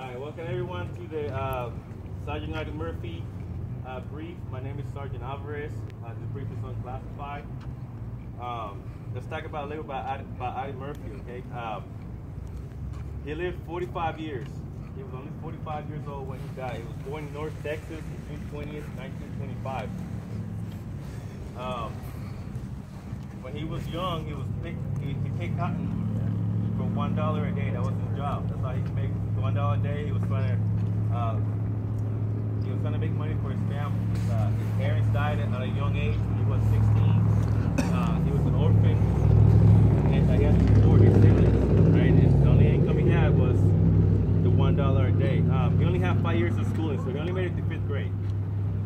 Alright, welcome everyone to the Sergeant Adi Murphy brief. My name is Sergeant Alvarez. This brief is unclassified. Let's talk about a little about Adi Murphy, okay? He lived 45 years. He was only 45 years old when he died. He was born in North Texas on June 20th, 1925. When he was young, he picked cotton for $1 a day. That was his job. That's how he could make $1 a day. He was trying to make money for his family. His parents died at a young age when he was 16. He was an orphan, and he had to support his siblings. Right? And the only income he had was the $1 a day. He only had 5 years of schooling, so he only made it to 5th grade.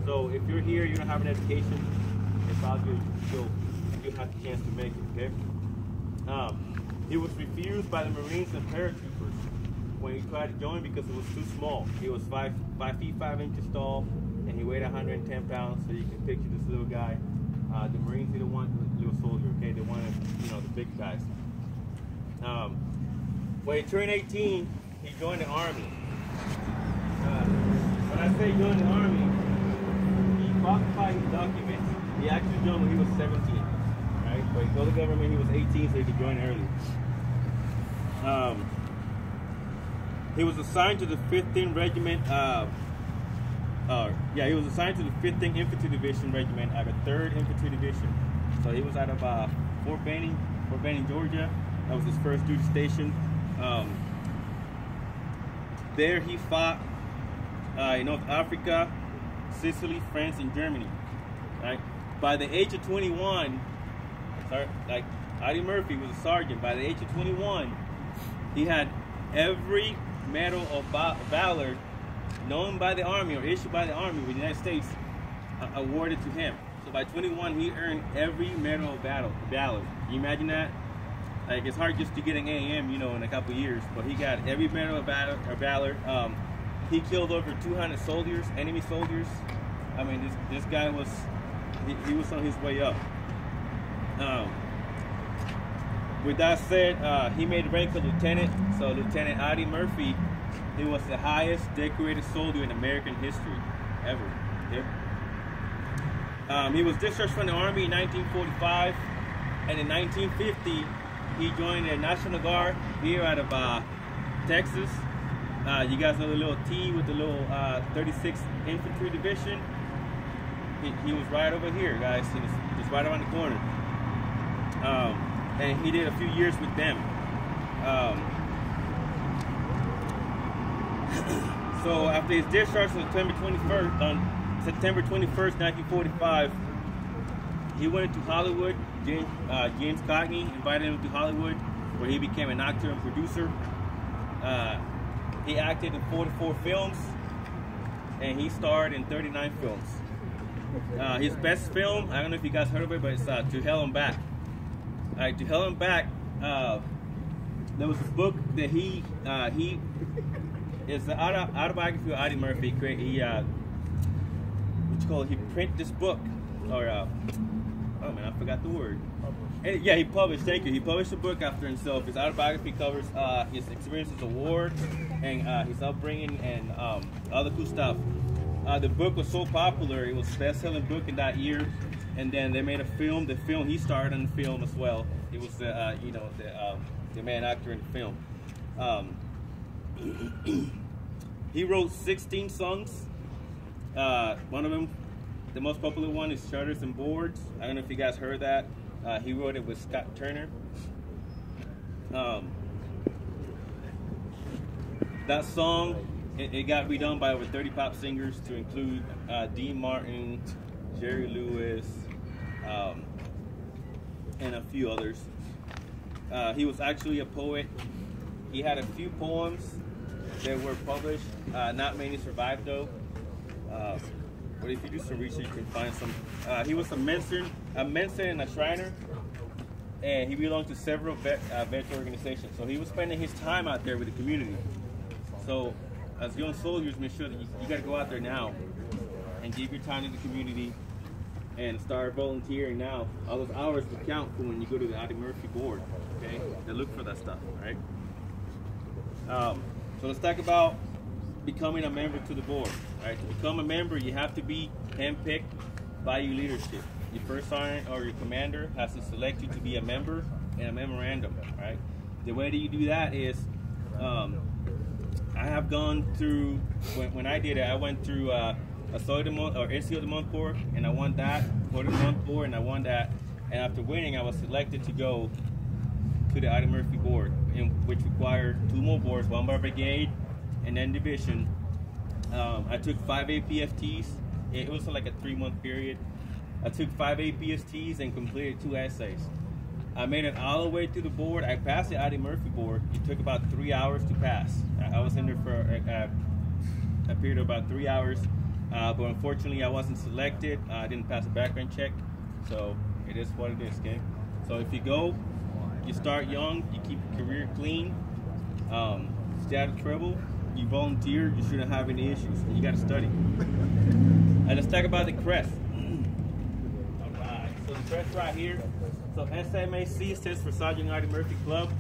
So if you're here, you don't have an education, it's all good. You'll have the chance to make it. Okay. He was refused by the Marines and paratroopers when he tried to join because it was too small. He was 5 feet 5 inches tall, and he weighed 110 pounds. So you can picture this little guy. The Marines didn't want the little soldier. Okay, they wanted the big guys. When he turned 18, he joined the army. When I say join the army, he falsified his documents. He actually joined when he was 17. Right? But he told the government he was 18 so he could join early. He was assigned to the 15th Regiment. He was assigned to the 15th Infantry Division Regiment at the 3rd Infantry Division. So he was out of Fort Benning, Georgia. That was his first duty station. There he fought in North Africa, Sicily, France, and Germany. Right? By the age of 21, Adi Murphy was a sergeant. By the age of 21, he had every medal of valor known by the Army or issued by the Army with the United States awarded to him. So by 21, he earned every medal of valor. Can you imagine that? Like, it's hard just to get an AM, in a couple years, but he got every medal of valor. He killed over 200 soldiers, enemy soldiers. I mean, this guy was, he was on his way up. With that said, he made the rank of lieutenant. So Lieutenant Adi Murphy, he was the highest decorated soldier in American history ever. Yep. He was discharged from the Army in 1945, and in 1950 he joined the National Guard here out of Texas. You guys know the little T with the little 36th Infantry Division. He was right over here, guys. He was right around the corner. And he did a few years with them. So after his discharge on September 21st, 1945, he went to Hollywood. James Cagney invited him to Hollywood, where he became an actor and producer. He acted in 44 films, and he starred in 39 films. His best film, I don't know if you guys heard of it, but it's To Hell and Back. To Hell and Back, there was a book that he it's the autobiography of Adi Murphy. He printed this book, or oh man, I forgot the word. And, yeah, he published. Thank you. He published a book after himself. His autobiography covers his experiences as a war and his upbringing and other cool stuff. The book was so popular; it was the best-selling book in that year. And then they made a film. The film, he starred in the film as well. He was the main actor in the film. He wrote 16 songs. One of them, the most popular one, is Shutters and Boards. I don't know if you guys heard that. He wrote it with Scott Turner. That song, it got redone by over 30 pop singers, to include Dean Martin, Jerry Lewis, and a few others. He was actually a poet. He had a few poems that were published. Not many survived though. But if you do some research, you can find some. He was a Mensa and a Shriner, and he belonged to several veteran organizations. So he was spending his time out there with the community. So as young soldiers, make sure that you got to go out there now and give your time to the community and start volunteering now. All those hours will count for when you go to the Adi Murphy board. Okay, they look for that stuff, right? So let's talk about becoming a member to the board. Right? To become a member, you have to be handpicked by your leadership. Your first sergeant or your commander has to select you to be a member and a memorandum. Right? The way that you do that is, I have gone through, when I did it, I went through a Soy de Month or NCO de Month Corps, and I won that. Soy de Month Corps, and I won that. And after winning, I was selected to go to the Ida Murphy board, which required 2 more boards, 1 by brigade and then division. I took 5 APFTs. It was like a 3-month period. I took 5 APSTs and completed 2 essays. I made it all the way through the board. I passed the Ida Murphy board. It took about 3 hours to pass. I was in there for a period of about 3 hours, but unfortunately I wasn't selected. I didn't pass a background check, so it is what it is, okay? So if you go, you start young, you keep your career clean, stay out of trouble, you volunteer, you shouldn't have any issues, and you gotta study. And let's talk about the crest. All right, so the crest right here. So SMAC stands for Sergeant Ida Murphy Club.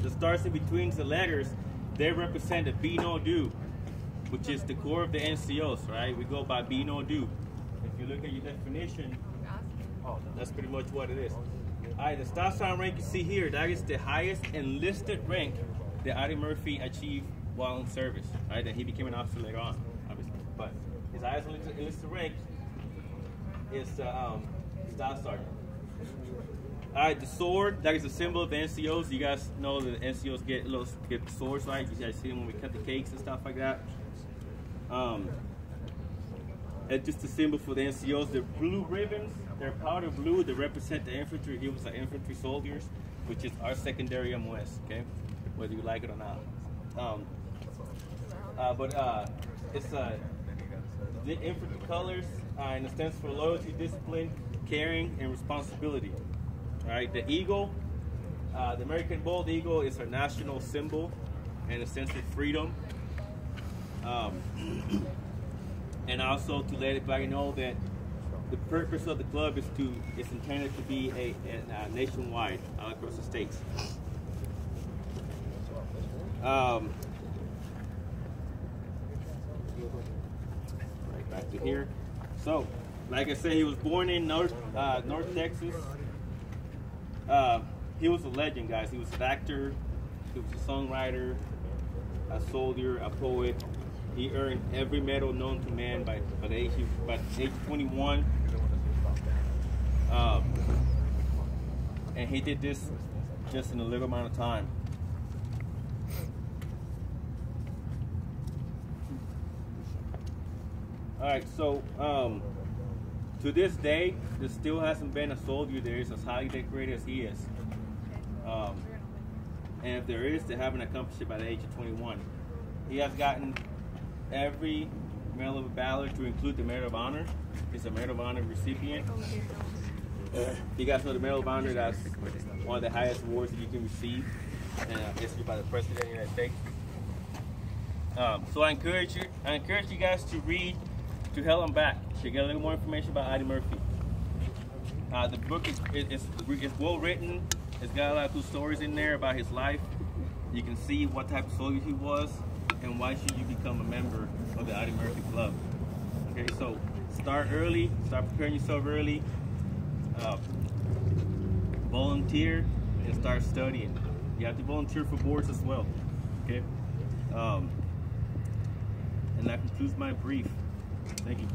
The stars in between the letters, they represent the Be No Do, which is the core of the NCOs, right? We go by Be No Do. If you look at your definition, that's pretty much what it is. All right, the star sign rank you see here, that is the highest enlisted rank that Ida Murphy achieved while in service, right? And he became an officer later on, obviously. But his highest enlisted rank is star sergeant. All right, the sword, that is a symbol of the NCOs. You guys know that the NCOs get swords, right? You guys see them when we cut the cakes and stuff like that. It's just a symbol for the NCOs. The blue ribbons, they're powder blue. They represent the infantry. He was an infantry soldiers, which is our secondary MOS, okay? Whether you like it or not. It's the infantry colors, and it stands for loyalty, discipline, caring, and responsibility. Right, the eagle, the American bald eagle is our national symbol and a sense of freedom. And also to let everybody know that the purpose of the club is intended to be a nationwide, all across the states. Right back to here. So, like I said, he was born in North Texas. He was a legend, guys. He was an actor, he was a songwriter, a soldier, a poet. He earned every medal known to man by the age of 21. And he did this just in a little amount of time. All right, so to this day, there still hasn't been a soldier there as highly decorated as he is. And if there is, they haven't accomplished it by the age of 21. He has gotten every Medal of Valor to include the Medal of Honor. He's a Medal of Honor recipient. You guys know the Medal of Honor, that's one of the highest awards that you can receive, and issued by the President of the United States. So I encourage you guys to read To Hell and Back to get a little more information about Ida Murphy. The book is well written. It's got a lot of cool stories in there about his life. You can see what type of soldier he was and why should you become a member of the Ida Murphy Club. Okay, so start early, start preparing yourself early, volunteer, and start studying. You have to volunteer for boards as well. Okay, and that concludes my brief. Thank you.